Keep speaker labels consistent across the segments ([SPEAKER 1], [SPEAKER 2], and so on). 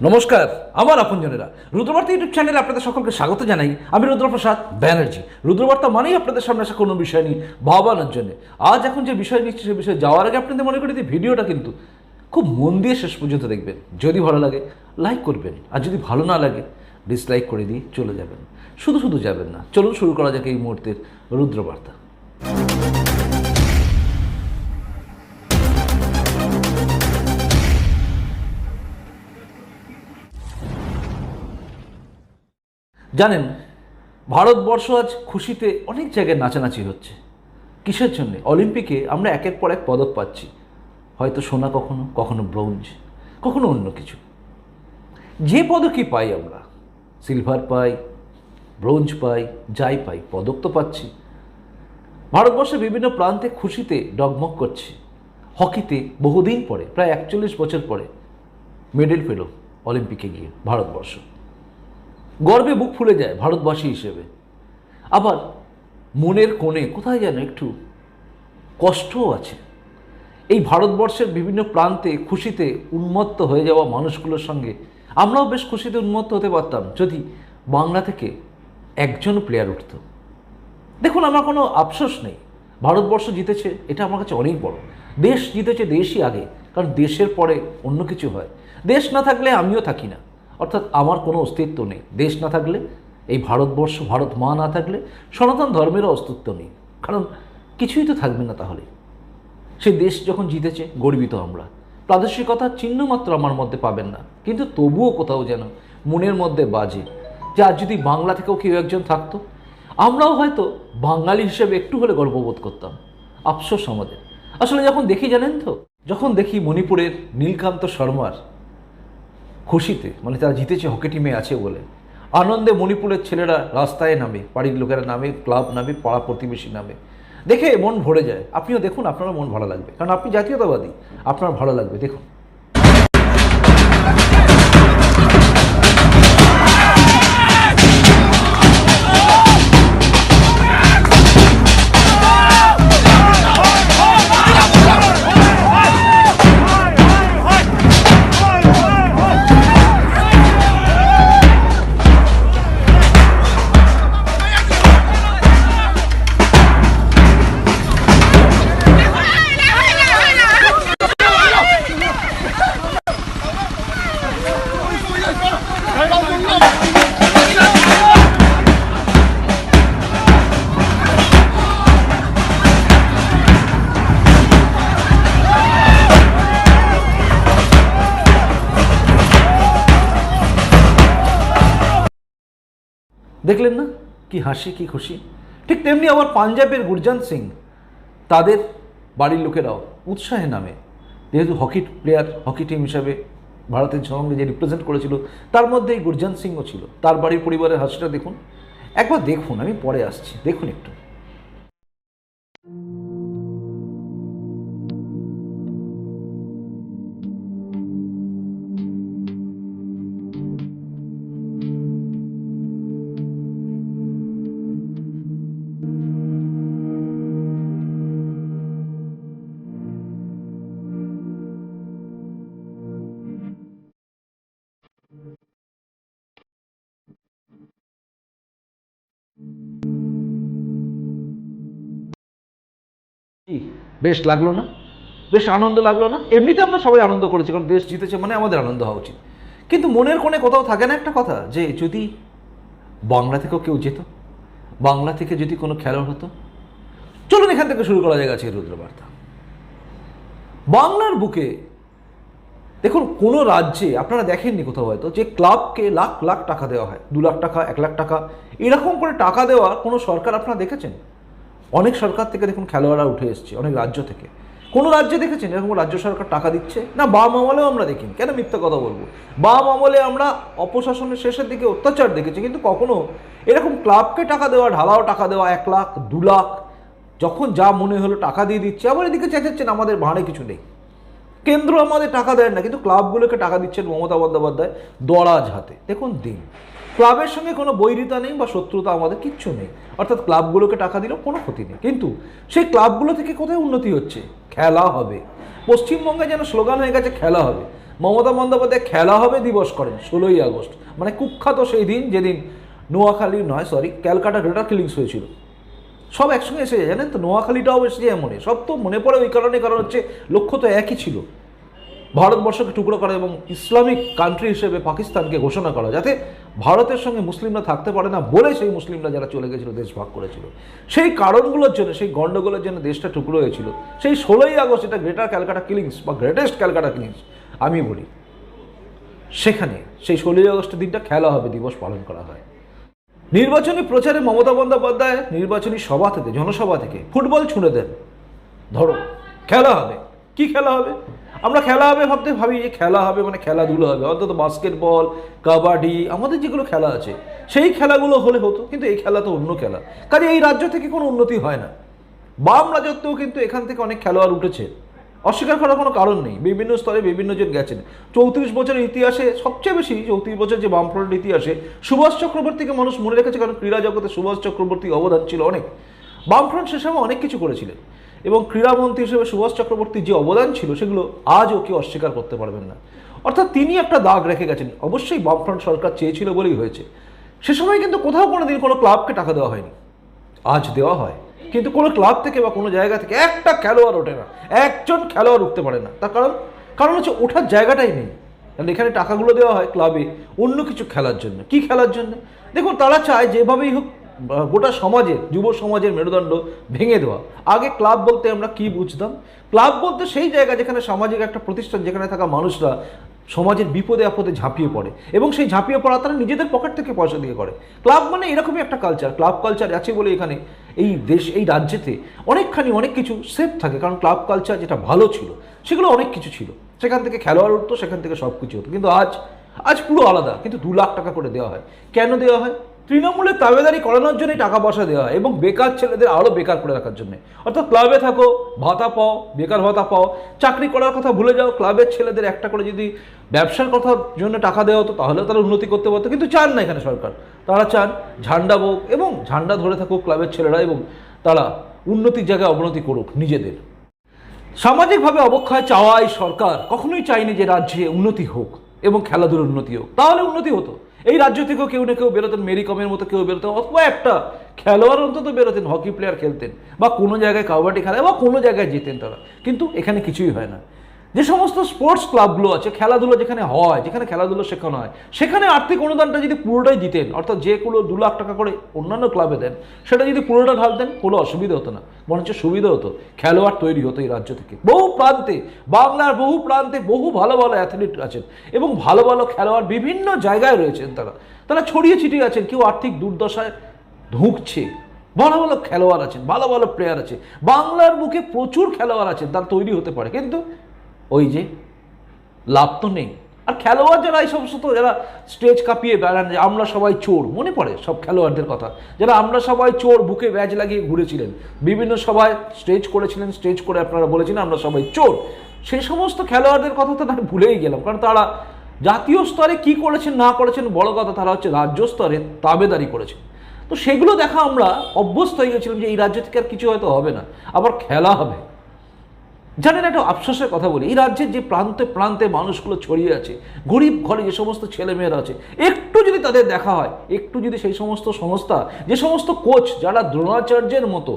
[SPEAKER 1] নমস্কার আমার আপনজনেরা, রুদ্রবার্তা ইউটিউব চ্যানেলে আপনাদের সকলকে স্বাগত জানাই। আমি রুদ্রপ্রসাদ ব্যানার্জি। রুদ্রবার্তা মানেই আপনাদের সামনে আসা কোনো বিষয় নিয়ে ভাবানোর জন্য। আজ এখন যে বিষয় নিচ্ছি সে বিষয়ে যাওয়ার আগে আপনাদের মনে করি যে ভিডিওটা কিন্তু খুব মন দিয়ে শেষ পর্যন্ত দেখবেন। যদি ভালো লাগে লাইক করবেন, আর যদি ভালো না লাগে ডিসলাইক করে দিয়ে চলে যাবেন। শুধু শুধু যাবেন না। চলুন শুরু করা যাক এই মুহূর্তের রুদ্রবার্তা। জানেন, ভারতবর্ষ আজ খুশিতে অনেক জায়গায় নাচানাচি হচ্ছে। কিসের জন্যে? অলিম্পিকে আমরা একের পর এক পদক পাচ্ছি। হয়তো সোনা, কখনো কখনো ব্রোঞ্জ, কখনো অন্য কিছু। যে পদকই পাই আমরা, সিলভার পাই, ব্রোঞ্জ পাই, যাই পাই, পদক তো পাচ্ছি। ভারতবর্ষের বিভিন্ন প্রান্তে খুশিতে ডগমগ করছে। হকিতে বহুদিন পরে, প্রায় 41 বছর পরে মেডেল পেল অলিম্পিকে গিয়ে ভারতবর্ষ। গর্বে বুক ফুলে যায় ভারতবাসী হিসেবে। আবার মনের কোণে কোথায় যেন একটু কষ্টও আছে। এই ভারতবর্ষের বিভিন্ন প্রান্তে খুশিতে উন্মত্ত হয়ে যাওয়া মানুষগুলোর সঙ্গে আমরাও বেশ খুশিতে উন্মত্ত হতে পারতাম যদি বাংলা থেকে একজন প্লেয়ার উঠত। দেখুন, আমার কোনো আফসোস নেই। ভারতবর্ষ জিতেছে, এটা আমার কাছে অনেক বড়। দেশ জিতেছে, দেশই আগে, কারণ দেশের পরে অন্য কিছু হয়। দেশ না থাকলে আমিও থাকি না, অর্থাৎ আমার কোনো অস্তিত্ব নেই। দেশ না থাকলে, এই ভারতবর্ষ, ভারত মা না থাকলে সনাতন ধর্মেরও অস্তিত্ব নেই, কারণ কিছুই তো থাকবে না তাহলে। সেই দেশ যখন জিতেছে, গর্বিত আমরা। প্রাদেশিকতার চিহ্ন মাত্র আমার মধ্যে পাবেন না, কিন্তু তবুও কোথাও যেন মনের মধ্যে বাজে যে আজ যদি বাংলা থেকেও কেউ একজন থাকতো, আমরাও হয়তো বাঙালি হিসেবে একটু হলে গর্ববোধ করতাম। আফসোস আমাদের। আসলে যখন দেখি, জানেন তো, যখন দেখি মণিপুরের নীলকান্ত শর্মার খুশিতে, মানে তারা জিতেছে, হকি টিমে আছে বলে আনন্দে মণিপুরের ছেলেরা রাস্তায় নামে, বাড়ির লোকেরা নামে, ক্লাব নামে, পাড়া প্রতিবেশী নামে, দেখে মন ভরে যায়। আপনিও দেখুন, আপনারও মন ভালো লাগবে, কারণ আপনি জাতীয়তাবাদী, আপনার ভালো লাগবে। দেখুন, দেখলেন না কি হাসি, কি খুশি। ঠিক তেমনি আবার পাঞ্জাবের গুরজন্ত সিং, তাদের বাড়ির লোকেরাও উৎসাহে নামে, যেহেতু হকি প্লেয়ার, হকি টিম হিসাবে ভারতের সঙ্গে যে রিপ্রেজেন্ট করেছিল তার মধ্যেই গুরজন্ত সিংও ছিল। তার বাড়ির পরিবারের হাসিটা দেখুন, একবার দেখুন। আমি পরে আসছি, দেখুন একটু। কি বেশ লাগলো না? বেশ আনন্দ লাগলো না? এমনিতে আমরা সবাই আনন্দ করেছি, কারণ দেশ জিতেছে মানে আমাদের আনন্দ হওয়া উচিত। কিন্তু মনের কোণে কোথাও থাকে না একটা কথা, যে যদি বাংলা থেকেও কেউ যেত, বাংলা থেকে যদি কোনো খেলা হতো। চলুন এখান থেকে শুরু করা যায় আজকের রুদ্রবার্তা। বাংলার বুকে দেখুন, কোনো রাজ্যে আপনারা দেখেননি কোথাও হয়তো যে ক্লাবকে লাখ লাখ টাকা দেওয়া হয়, 2 লাখ টাকা, 1 লাখ টাকা, এরকম করে টাকা দেওয়া কোনো সরকার আপনারা দেখেছেন? অনেক সরকার থেকে দেখুন খেলোয়াড়রা উঠে এসছে, অনেক রাজ্য থেকে। কোনো রাজ্যে দেখেছেন এরকম রাজ্য সরকার টাকা দিচ্ছে? না, বাম আমলেও আমরা দেখিনি। কেন মিথ্যা কথা বলবো? বাম আমলে আমরা অপশাসনের শেষের দিকে অত্যাচার দেখেছি, কিন্তু কখনো এরকম ক্লাবকে টাকা দেওয়া, ঢালাও টাকা দেওয়া, 1 লাখ, 2 লাখ, যখন যা মনে হলো টাকা দিয়ে দিচ্ছে। আবার এদিকে চেঁচাচ্ছেন আমাদের ভাঁড়ে কিছু নেই। কেন্দ্র আমাদের টাকা দেয় না, কিন্তু ক্লাবগুলোকে টাকা দিচ্ছেন মমতা বন্দ্যোপাধ্যায় দরাজ হাতে। দেখুন দিন, ক্লাবের সঙ্গে কোনো বৈরিতা নেই বা শত্রুতা আমাদের কিচ্ছু নেই, অর্থাৎ ক্লাবগুলোকে টাকা দিলেও কোনো ক্ষতি নেই। কিন্তু সেই ক্লাবগুলো থেকে কোথায় উন্নতি হচ্ছে? খেলা হবে। পশ্চিমবঙ্গে যেন স্লোগান হয়ে গেছে খেলা হবে। মমতা বন্দ্যোপাধ্যায় খেলা হবে দিবস করেন 16ই আগস্ট, মানে কুখ্যাত সেই দিন যেদিন নোয়াখালী নয় সরি ক্যালকাটা গ্রেটার কিলিংস হয়েছিল। সব একসঙ্গে এসে যায় জানেন তো, নোয়াখালীটাও এসেছে এমনই, সব তো মনে পড়ে ওই কারণে, কারণ হচ্ছে লক্ষ্য তো একই ছিল, ভারতবর্ষকে টুকরো করা এবং ইসলামিক কান্ট্রি হিসেবে পাকিস্তানকে ঘোষণা করা, যাতে ভারতের সঙ্গে মুসলিমরা থাকতে পারে না বলে সেই মুসলিমরা যারা চলে গেছিল দেশ ভাগ করেছিল, সেই কারণগুলোর জন্য, সেই গণ্ডগোলের জন্য দেশটা টুকরো হয়েছিল। সেই 16ই আগস্ট, এটা গ্রেটার ক্যালকাটা কিলিংস বা গ্রেটেস্ট ক্যালকাটা কিলিংস আমি বলি, সেখানে সেই 16ই আগস্টের দিনটা খেলা হবে দিবস পালন করা হয়। নির্বাচনী প্রচারে মমতা বন্দ্যোপাধ্যায় নির্বাচনী সভা থেকে, জনসভা থেকে ফুটবল ছুঁড়ে দেন, ধরো খেলা হবে। কি খেলা হবে? আমরা খেলা হবে ভাবি যে খেলা হবে মানে খেলাধুলো হবে, অন্তত বাস্কেটবল, কাবাডি, আমাদের যেগুলো খেলা আছে সেই খেলাগুলো হলে হতো, কিন্তু এই খেলা তো অন্য খেলা। কাজে এই রাজ্য থেকে কোনো উন্নতি হয় না। বাম রাজত্বেও কিন্তু এখান থেকে অনেক খেলোয়াড় উঠেছে, অস্বীকার করার কোনো কারণ নেই, বিভিন্ন স্তরে বিভিন্ন জন গেছেন। 34 বছরের ইতিহাসে সবচেয়ে বেশি 34 বছর যে বামফ্রন্টের ইতিহাসে সুভাষ চক্রবর্তীকে মানুষ মনে রেখেছে, কারণ ক্রীড়া জগতে সুভাষ চক্রবর্তীর অবদান ছিল অনেক। বামফ্রন্ট সে সময় অনেক কিছু করেছিলেন এবং ক্রীড়ামন্ত্রী হিসেবে সুভাষ চক্রবর্তীর যে অবদান ছিল সেগুলো আজও কেউ অস্বীকার করতে পারবেন না। অর্থাৎ তিনি একটা দাগ রেখে গেছেন, অবশ্যই বামফ্রন্ট সরকার চেয়েছিল বলেই হয়েছে। সে সময় কিন্তু কোথাও কোনো দিন কোনো ক্লাবকে টাকা দেওয়া হয়নি, আজ দেওয়া হয়, কিন্তু কোনো ক্লাব থেকে বা কোনো জায়গা থেকে একটা খেলোয়াড় ওঠে না, একজন খেলোয়াড় উঠতে পারে না। তার কারণ হচ্ছে ওঠার জায়গাটাই নেই। কারণ এখানে টাকাগুলো দেওয়া হয় ক্লাবে অন্য কিছু খেলার জন্য। কি খেলার জন্য? দেখুন, তারা চায় যেভাবেই হোক গোটা সমাজের, যুব সমাজের মেরুদণ্ড ভেঙে দেওয়া। আগে ক্লাব বলতে আমরা কি বুঝতাম? ক্লাব বলতে সেই জায়গা যেখানে সামাজিক একটা প্রতিষ্ঠান, যেখানে থাকা মানুষরা সমাজের বিপদে আপদে ঝাঁপিয়ে পড়ে এবং সেই ঝাঁপিয়ে পড়া তারা নিজেদের পকেট থেকে পয়সা দিয়ে করে। ক্লাব মানে এরকমই একটা কালচার। ক্লাব কালচার আছে বলে এখানে এই দেশ, এই রাজ্যেতে অনেক কিছু সেফ থাকে, কারণ ক্লাব কালচার যেটা ভালো ছিল সেগুলো অনেক কিছু ছিল, সেখান থেকে খেলোয়াড় উঠতো, সেখান থেকে সব কিছু হতো। কিন্তু আজ পুরো আলাদা। কিন্তু 2 লাখ টাকা করে দেওয়া হয়। কেন দেওয়া হয়? তৃণমূলের তাবেদারি করানোর জন্যই টাকা পয়সা দেওয়া হয় এবং বেকার ছেলেদের আরও বেকার করে রাখার জন্য। অর্থাৎ ক্লাবে থাকো, ভাতা পাও, বেকার ভাতা পাও, চাকরি করার কথা ভুলে যাও, ক্লাবের ছেলেদের একটা করে যদি ব্যবসার কথার জন্য টাকা দেওয়া হতো তাহলেও তারা উন্নতি করতে পারতো। কিন্তু চান না এখানে সরকার, তারা চান ঝান্ডা বোক এবং ঝান্ডা ধরে থাকুক ক্লাবের ছেলেরা এবং তারা উন্নতির জায়গায় অবনতি করুক নিজেদের। সামাজিকভাবে অবক্ষয় চাওয়া এই সরকার কখনোই চায়নি যে রাজ্যে উন্নতি হোক এবং খেলাধুলার উন্নতি হোক, তাহলে উন্নতি হতো। এই রাজ্য থেকেও কেউ না কেউ বেরোতেন, মেরি কমের মতো কেউ বেরোতেন, অথবা একটা খেলোয়াড় অন্তত বেরোতেন, হকি প্লেয়ার খেলতেন বা কোনো জায়গায় কাবাডি খেলায় বা কোনো জায়গায় যেতেন তারা। কিন্তু এখানে কিছুই হয় না। যে সমস্ত স্পোর্টস ক্লাবগুলো আছে, খেলাধুলো যেখানে হয়, যেখানে খেলাধুলো শেখানো হয়, সেখানে আর্থিক অনুদানটা যদি পুরোটাই দিতেন, অর্থাৎ যেগুলো 2 লাখ টাকা করে অন্যান্য ক্লাবে দেন, সেটা যদি পুরোটা ঢালতেন কোনো অসুবিধা হতো না, বরঞ্চ সুবিধা হতো। খেলোয়াড় তৈরি হতো এই রাজ্য থেকে। বহু প্রান্তে, বাংলার বহু প্রান্তে বহু ভালো ভালো অ্যাথলিট আছেন এবং ভালো ভালো খেলোয়াড় বিভিন্ন জায়গায় রয়েছেন। তারা ছড়িয়ে ছিটিয়ে আছেন। কেউ আর্থিক দুর্দশায় ধুঁকছে, ভালো ভালো খেলোয়াড় আছেন, ভালো ভালো প্লেয়ার আছে। বাংলার বুকে প্রচুর খেলোয়াড় আছেন, তারা তৈরি হতে পারে, কিন্তু ওই যে লাভ তো নেই। আর খেলোয়াড় যারা এই সমস্ত যারা স্টেজ কাঁপিয়ে বেড়ান, যে আমরা সবাই চোর, মনে পড়ে সব খেলোয়াড়দের কথা, যারা আমরা সবাই চোর বুকে ব্যাজ লাগিয়ে ঘুরেছিলেন, বিভিন্ন সভায় স্টেজ করেছিলেন, স্টেজ করে আপনারা বলেছিলেন আমরা সবাই চোর। সেই সমস্ত খেলোয়াড়দের কথা তো আমি ভুলেই গেলাম, কারণ তারা জাতীয় স্তরে কি করেছেন না করেছেন বড় কথা, তারা হচ্ছে রাজ্য স্তরে তাবেদারি করেছেন। তো সেগুলো দেখা আমরা অভ্যস্ত হয়ে গেছিলাম যে এই রাজ্য থেকে আর কিছু হয়তো হবে না, আবার খেলা হবে। জানেন, একটা আফসোসের কথা বলি, এই রাজ্যের যে প্রান্তে প্রান্তে মানুষগুলো ছড়িয়ে আছে, গরিব ঘরে যে সমস্ত ছেলেমেয়েরা আছে, একটু যদি তাদের দেখা হয়, একটু যদি সেই সমস্ত সংস্থা, যে সমস্ত কোচ যারা দ্রোণাচার্যের মতো,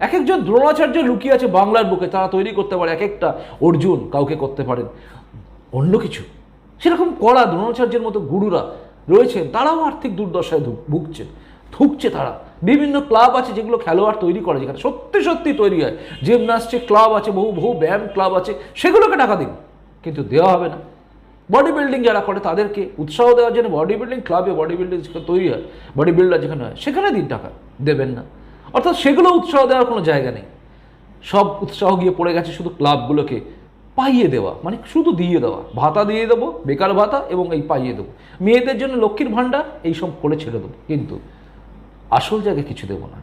[SPEAKER 1] এক একজন দ্রোণাচার্য লুকিয়ে আছে বাংলার বুকে, তারা তৈরি করতে পারে এক একটা অর্জুন, কাউকে করতে পারেন অন্য কিছু, সেরকম কড়া দ্রোণাচার্যের মতো গুরুরা রয়েছেন, তারাও আর্থিক দুর্দশায় ধুঁকছে তারা। বিভিন্ন ক্লাব আছে যেগুলো খেলোয়াড় তৈরি করে, যেখানে সত্যি তৈরি হয়। জিমন্যাস্টিক ক্লাব আছে, বহু ব্যায়াম ক্লাব আছে, সেগুলোকে টাকা দিন, কিন্তু দেওয়া হবে না। বডি বিল্ডিং যারা করে তাদেরকে উৎসাহ দেওয়ার জন্য বডি বিল্ডিং ক্লাবে, বডি বিল্ডিং তৈরি হয়, বডি বিল্ডার যেখানে হয় সেখানে দিন, টাকা দেবেন না। অর্থাৎ সেগুলো উৎসাহ দেওয়ার কোনো জায়গা নেই। সব উৎসাহ গিয়ে পড়ে গেছে শুধু ক্লাবগুলোকে পাইয়ে দেওয়া, মানে শুধু দিয়ে দেওয়া, ভাতা দিয়ে দেবো, বেকার ভাতা এবং এই পাইয়ে দেবো, মেয়েদের জন্য লক্ষ্মীর ভাণ্ডার, এইসব করে ছেড়ে দেবো, কিন্তু আসল জায়গায় কিছু দেব না।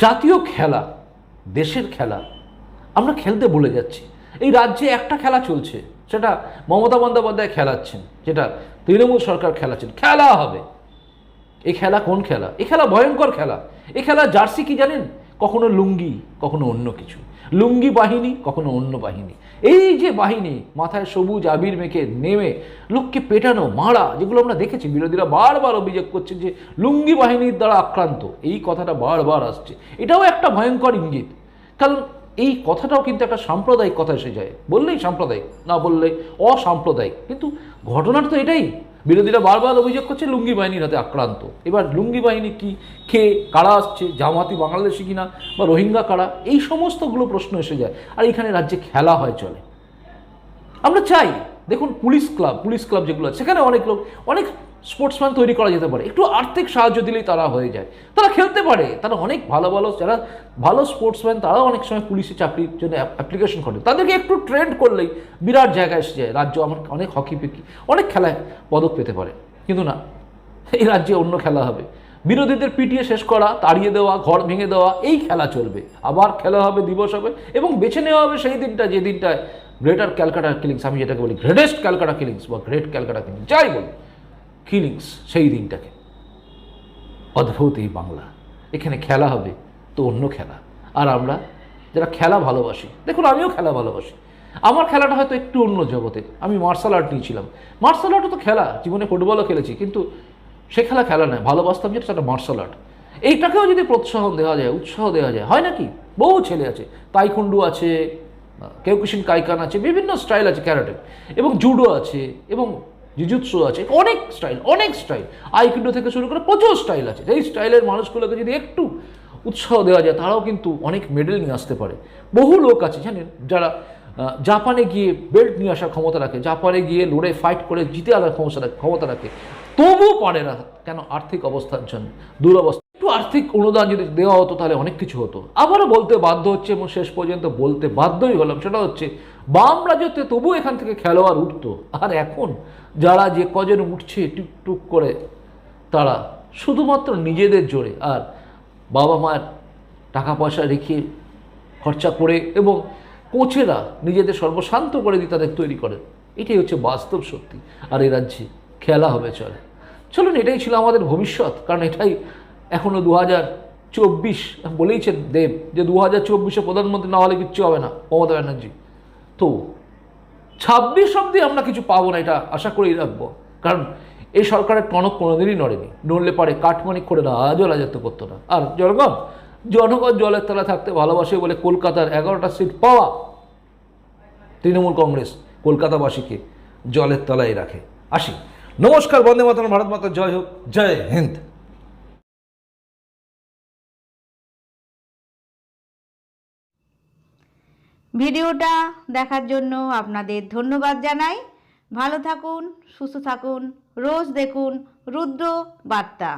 [SPEAKER 1] জাতীয় খেলা, দেশের খেলা আমরা খেলতে ভুলে যাচ্ছি। এই রাজ্যে একটা খেলা চলছে, সেটা মমতা বন্দ্যোপাধ্যায় খেলাচ্ছেন, যেটা তৃণমূল সরকার খেলাচ্ছেন। খেলা হবে, এই খেলা কোন খেলা? এই খেলা ভয়ঙ্কর খেলা। এই খেলা জার্সি কি জানেন? কখনো লুঙ্গি, কখনো অন্য কিছু, লুঙ্গি বাহিনী, কখনো অন্য বাহিনী। এই যে বাহিনী মাথায় সবুজ আবির মেখে নেমে লোককে পেটানো, মারা, যেগুলো আমরা দেখেছি, বিরোধীরা বারবার অভিযোগ করছে যে লুঙ্গি বাহিনীর দ্বারা আক্রান্ত, এই কথাটা বারবার আসছে। এটাও একটা ভয়ঙ্কর ইঙ্গিত, কারণ এই কথাটাও কিন্তু একটা সাম্প্রদায়িক কথা এসে যায়, বললেই সাম্প্রদায়িক, না বললে অসাম্প্রদায়িক, কিন্তু ঘটনাটা তো এটাই। বিরোধীরা বারবার অভিযোগ করছে লুঙ্গি বাহিনীর হাতে আক্রান্ত। এবার লুঙ্গি বাহিনী কি, কে, কারা আসছে, জামাতি বাংলাদেশি কিনা বা রোহিঙ্গা কারা, এই সমস্তগুলো প্রশ্ন এসে যায়। আর এখানে রাজ্যে খেলা হয় চলে। আমরা চাই, দেখুন পুলিশ ক্লাব যেগুলো আছে, সেখানে অনেক লোক, অনেক স্পোর্টসম্যান তৈরি করা যেতে পারে, একটু আর্থিক সাহায্য দিলেই তারা হয়ে যায়, তারা খেলতে পারে। তারা অনেক ভালো ভালো, যারা ভালো স্পোর্টসম্যান তারাও অনেক সময় পুলিশে চাকরির জন্য অ্যাপ্লিকেশন করে, তাদেরকে একটু ট্রেন্ড করলেই বিরাট জায়গায় এসে যায় রাজ্য। আমার অনেক হকি পেকি, অনেক খেলায় পদক পেতে পারে। কিন্তু না, এই রাজ্যে অন্য খেলা হবে, বিরোধীদের পিটিয়ে শেষ করা, তাড়িয়ে দেওয়া, ঘর ভেঙে দেওয়া, এই খেলা চলবে। আবার খেলা হবে, দিবস হবে, এবং বেছে নেওয়া হবে সেই দিনটা, যে দিনটায় গ্রেটার ক্যালকাটা কিলিংস, আমি যেটাকে বলি গ্রেটেস্ট ক্যালকাটা কিলিংস বা গ্রেট ক্যালকাটা কিলিংস, যাই বলি কিলিংস, সেই দিনটাকে। অদ্ভুত এই বাংলা, এখানে খেলা হবে তো অন্য খেলা। আর আমরা যারা খেলা ভালোবাসি, দেখুন আমিও খেলা ভালোবাসি, আমার খেলাটা হয়তো একটু অন্য জগতে। আমি মার্শাল আর্ট নিয়েছিলাম, মার্শাল আর্টও তো খেলা, জীবনে ফুটবলও খেলেছি, কিন্তু সে খেলা নয়, ভালোবাসতাম যেটা সেটা মার্শাল আর্ট। এইটাকেও যদি প্রোৎসাহন দেওয়া যায়, উৎসাহ দেওয়া যায়, হয় নাকি? বহু ছেলে আছে, তাইকুন্ডু আছে, কেউকুশিন কাইকান আছে, বিভিন্ন স্টাইল আছে ক্যারাটে, এবং জুডো আছে, এবং জিজুৎসু আছে, অনেক স্টাইল, আইকিডো থেকে শুরু করে প্রচুর স্টাইল আছে। এই স্টাইলের মানুষগুলোকে যদি একটু উৎসাহ দেওয়া যায়, তারাও কিন্তু অনেক মেডেল নিয়ে আসতে পারে। বহু লোক আছে জানেন, যারা জাপানে গিয়ে বেল্ট নিয়ে আসার ক্ষমতা রাখে, জাপানে গিয়ে লড়ে ফাইট করে জিতে আনার ক্ষমতা রাখে, তবুও পারে না। কেন? আর্থিক অবস্থার জন্য, দুরবস্থা। একটু আর্থিক অনুদান যদি দেওয়া হতো তাহলে অনেক কিছু হতো। আবারও বলতে বাধ্য হচ্ছে, এবং শেষ পর্যন্ত বলতে বাধ্যই হলাম, সেটা হচ্ছে বাম রাজ্যতে তবু এখান থেকে খেলোয়াড় উঠতো। আর এখন যারা যে কজন উঠছে টুকটুক করে, তারা শুধুমাত্র নিজেদের জোরে আর বাবা মায়ের টাকা পয়সা রেখে খরচা করে, এবং কোচেরা নিজেদের সর্বশান্ত করে দিয়ে তাদের তৈরি করেন। এটাই হচ্ছে বাস্তব সত্যি। আর এই রাজ্যে খেলা হবে চলে। চলুন, এটাই ছিল আমাদের ভবিষ্যৎ, কারণ এটাই এখনও 2024 বলেইছেন দেব যে 2024-এ প্রধানমন্ত্রী না হলে কিচ্ছু হবে না মমতা ব্যানার্জি। তো 26 অব্দি আমরা কিছু পাবো না, এটা আশা করেই রাখবো, কারণ এই সরকারের টনক কোনোদিনই নড়েনি। নড়লে পারে কাঠমানিক করে না, আজও রাজত্ব করতো না। আর জনগণ জলের তলা থাকতে ভালোবাসে বলে কলকাতার 11টা সিট পাওয়া তৃণমূল কংগ্রেস কলকাতাবাসীকে জলের তলায় রাখে। আসি, নমস্কার, বন্দে মাতরম, ভারত মাতা জয় হোক, জয় হিন্দ।
[SPEAKER 2] ভিডিওটা দেখার জন্য আপনাদের ধন্যবাদ জানাই। ভালো থাকুন, সুস্থ থাকুন, রোজ দেখুন রুদ্র বার্তা।